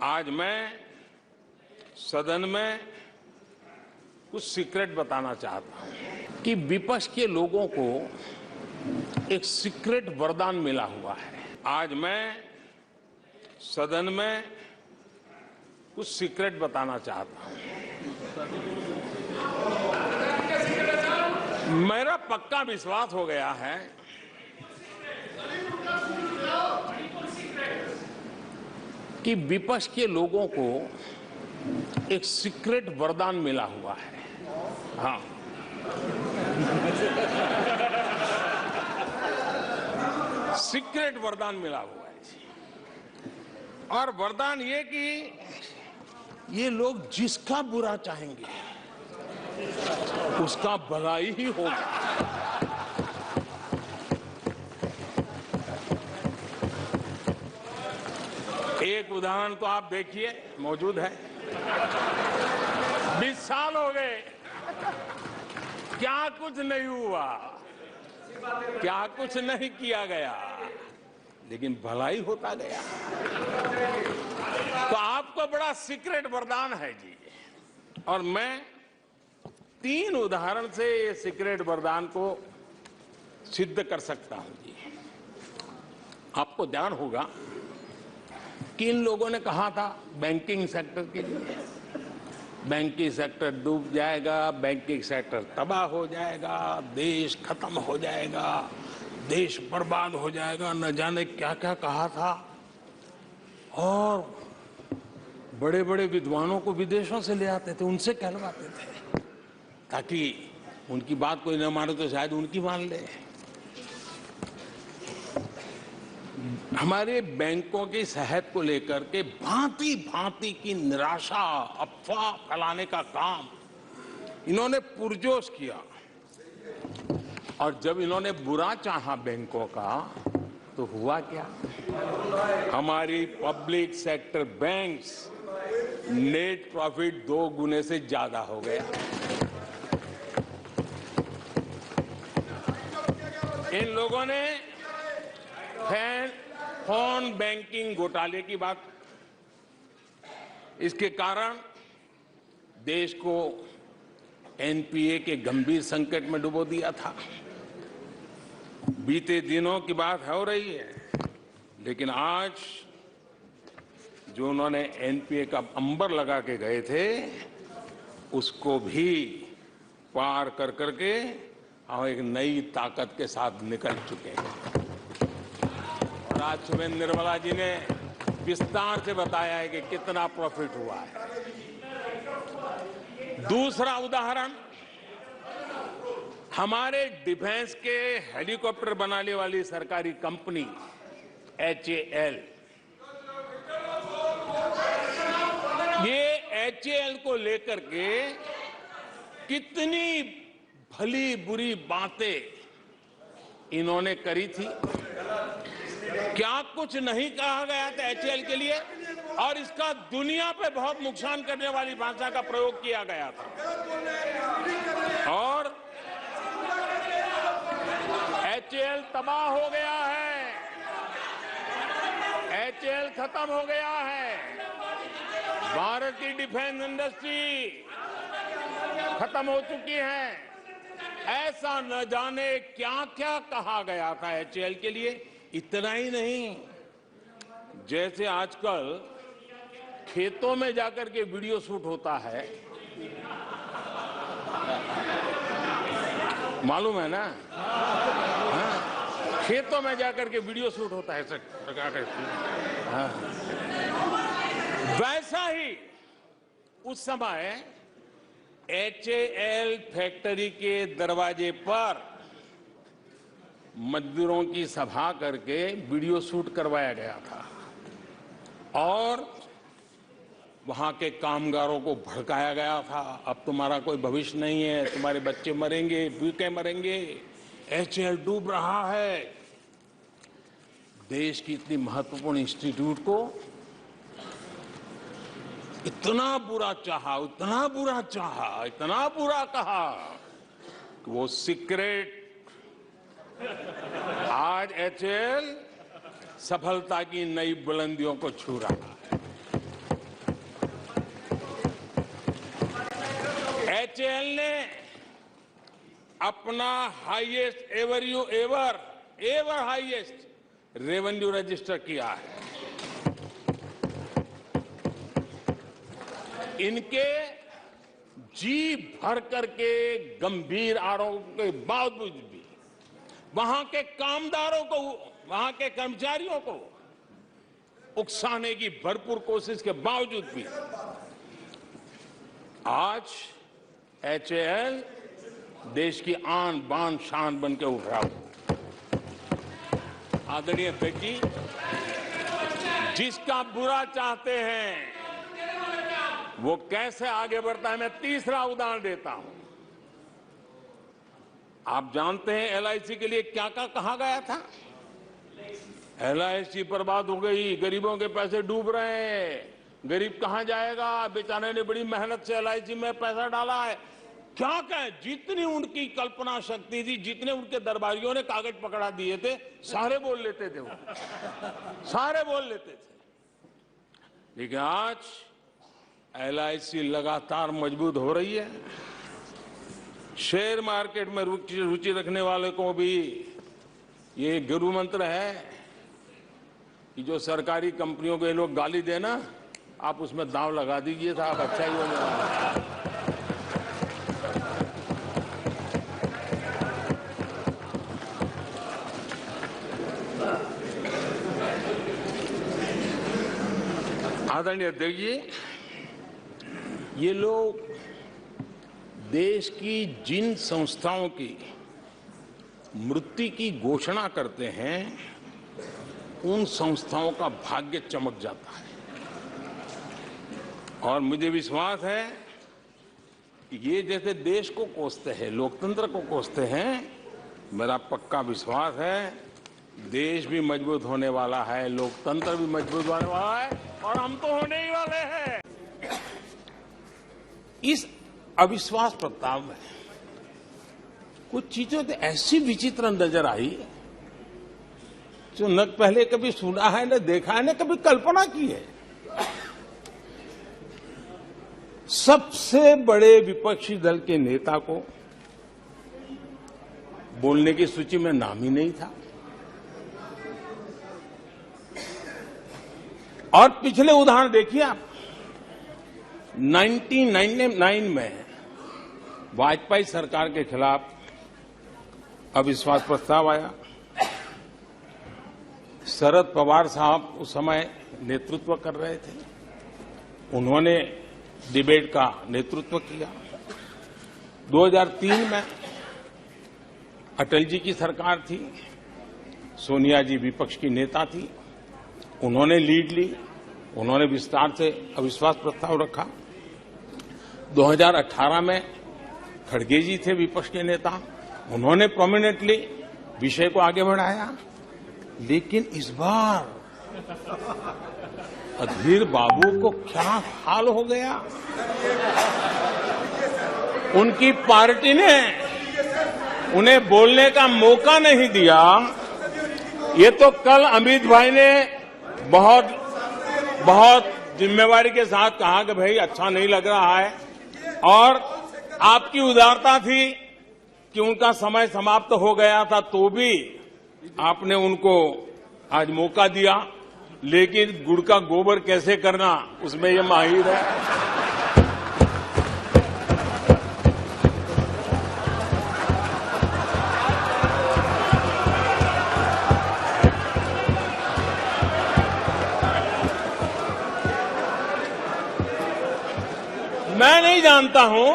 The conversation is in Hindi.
आज मैं सदन में कुछ सीक्रेट बताना चाहता हूं कि विपक्ष के लोगों को एक सीक्रेट वरदान मिला हुआ है। आज मैं सदन में कुछ सीक्रेट बताना चाहता हूं। मेरा पक्का विश्वास हो गया है कि विपक्ष के लोगों को एक सीक्रेट वरदान मिला हुआ है। हाँ, सीक्रेट वरदान मिला हुआ है जी। और वरदान ये कि ये लोग जिसका बुरा चाहेंगे उसका भलाई ही होगा। एक उदाहरण तो आप देखिए, मौजूद है। 20 साल हो गए, क्या कुछ नहीं हुआ, क्या कुछ नहीं किया गया, लेकिन भलाई होता गया। तो आपको बड़ा सीक्रेट वरदान है जी। और मैं 3 उदाहरण से ये सीक्रेट वरदान को सिद्ध कर सकता हूं जी। आपको ध्यान होगा कि इन लोगों ने कहा था बैंकिंग सेक्टर के लिए, बैंकिंग सेक्टर डूब जाएगा, बैंकिंग सेक्टर तबाह हो जाएगा, देश खत्म हो जाएगा, देश बर्बाद हो जाएगा, न जाने क्या क्या कहा था। और बड़े बड़े विद्वानों को विदेशों से ले आते थे, उनसे कहलवाते थे ताकि उनकी बात कोई न माने तो शायद उनकी मान ले। हमारे बैंकों की सेहत को लेकर के भांति भांति की निराशा, अफवाह फैलाने का काम इन्होंने पुरजोश किया। और जब इन्होंने बुरा चाहा बैंकों का, तो हुआ क्या? हमारी public sector banks net profit 2 गुने से ज्यादा हो गया। इन लोगों ने फोन बैंकिंग घोटाले की बात, इसके कारण देश को एनपीए के गंभीर संकट में डुबो दिया था। बीते दिनों की बात हो रही है, लेकिन आज जो उन्होंने एनपीए का अंबर लगा के गए थे, उसको भी पार कर करके हम एक नई ताकत के साथ निकल चुके हैं। और आज सुबह निर्मला जी ने विस्तार से बताया है कि कितना प्रॉफिट हुआ है। दूसरा उदाहरण, हमारे डिफेंस के हेलीकॉप्टर बनाने वाली सरकारी कंपनी HAL, ये HAL को लेकर के कितनी भली बुरी बातें इन्होंने करी थी। क्या कुछ नहीं कहा गया था HAL के लिए, और इसका दुनिया पे बहुत नुकसान करने वाली भाषा का प्रयोग किया गया था। और HAL तबाह हो गया है, HAL खत्म हो गया है, भारत की डिफेंस इंडस्ट्री खत्म हो चुकी है। ऐसा न जाने क्या क्या कहा गया था HAL के लिए। इतना ही नहीं, जैसे आजकल खेतों में जाकर के वीडियो शूट होता है, मालूम है ना? हाँ, खेतों में जाकर के वीडियो शूट होता है, हाँ। वैसा ही उस समय HAL फैक्ट्री के दरवाजे पर मजदूरों की सभा करके वीडियो शूट करवाया गया था और वहां के कामगारों को भड़काया गया था। अब तुम्हारा कोई भविष्य नहीं है, तुम्हारे बच्चे मरेंगे, भूखे मरेंगे, HAL डूब रहा है। देश की इतनी महत्वपूर्ण इंस्टीट्यूट को इतना बुरा चाहा, इतना बुरा चाहा, इतना बुरा कहा कि वो सीक्रेट आज HAL सफलता की नई बुलंदियों को छू रहा है। HAL ने अपना highest ever highest revenue register किया है। इनके जी भर करके गंभीर आरोपों के बावजूद भी वहां के कामदारों को, वहां के कर्मचारियों को उकसाने की भरपूर कोशिश के बावजूद भी आज HAL देश की आन बान शान बन के उठ रहा हूं। आदरणीय अध्यक्ष जी, जिसका बुरा चाहते हैं वो कैसे आगे बढ़ता है, मैं तीसरा उदाहरण देता हूं। आप जानते हैं LIC के लिए क्या क्या कहा गया था? LIC बर्बाद हो गई, गरीबों के पैसे डूब रहे हैं, गरीब कहां जाएगा, बेचारे ने बड़ी मेहनत से LIC में पैसा डाला है। क्या कहें, जितनी उनकी कल्पना शक्ति थी, जितने उनके दरबारियों ने कागज पकड़ा दिए थे, सारे बोल लेते थे वो, सारे बोल लेते थे। लेकिन आज LIC लगातार मजबूत हो रही है। शेयर मार्केट में रुचि रखने वाले को भी ये गुरु मंत्र है कि जो सरकारी कंपनियों के लोग गाली देना, आप उसमें दांव लगा दीजिए साहब, अच्छा ही होने वाला है। आदरणीय अध्यक्ष जी, ये लोग देश की जिन संस्थाओं की मृत्यु की घोषणा करते हैं, उन संस्थाओं का भाग्य चमक जाता है। और मुझे विश्वास है कि ये जैसे देश को कोसते हैं, लोकतंत्र को कोसते हैं, मेरा पक्का विश्वास है देश भी मजबूत होने वाला है, लोकतंत्र भी मजबूत होने वाला है, और हम तो होने ही वाले हैं। इस अविश्वास प्रस्ताव में कुछ चीजें तो ऐसी विचित्र नजर आई जो न पहले कभी सुना है, न देखा है, न कभी कल्पना की है। सबसे बड़े विपक्षी दल के नेता को बोलने की सूची में नाम ही नहीं था। और पिछले उदाहरण देखिए आप, 1999 में वाजपेयी सरकार के खिलाफ अविश्वास प्रस्ताव आया। शरद पवार साहब उस समय नेतृत्व कर रहे थे, उन्होंने डिबेट का नेतृत्व किया। 2003 में अटल जी की सरकार थी, सोनिया जी विपक्ष की नेता थी, उन्होंने लीड ली, उन्होंने विस्तार से अविश्वास प्रस्ताव रखा। 2018 में खड़गे जी थे विपक्ष के नेता, उन्होंने प्रोमिनेंटली विषय को आगे बढ़ाया। लेकिन इस बार अधीर बाबू को क्या हाल हो गया, उनकी पार्टी ने उन्हें बोलने का मौका नहीं दिया। ये तो कल अमित भाई ने बहुत जिम्मेवारी के साथ कहा कि भाई अच्छा नहीं लग रहा है, और आपकी उदारता थी कि उनका समय समाप्त हो गया था, तो भी आपने उनको आज मौका दिया। लेकिन गुड़ का गोबर कैसे करना, उसमें ये माहिर है। मैं नहीं जानता हूं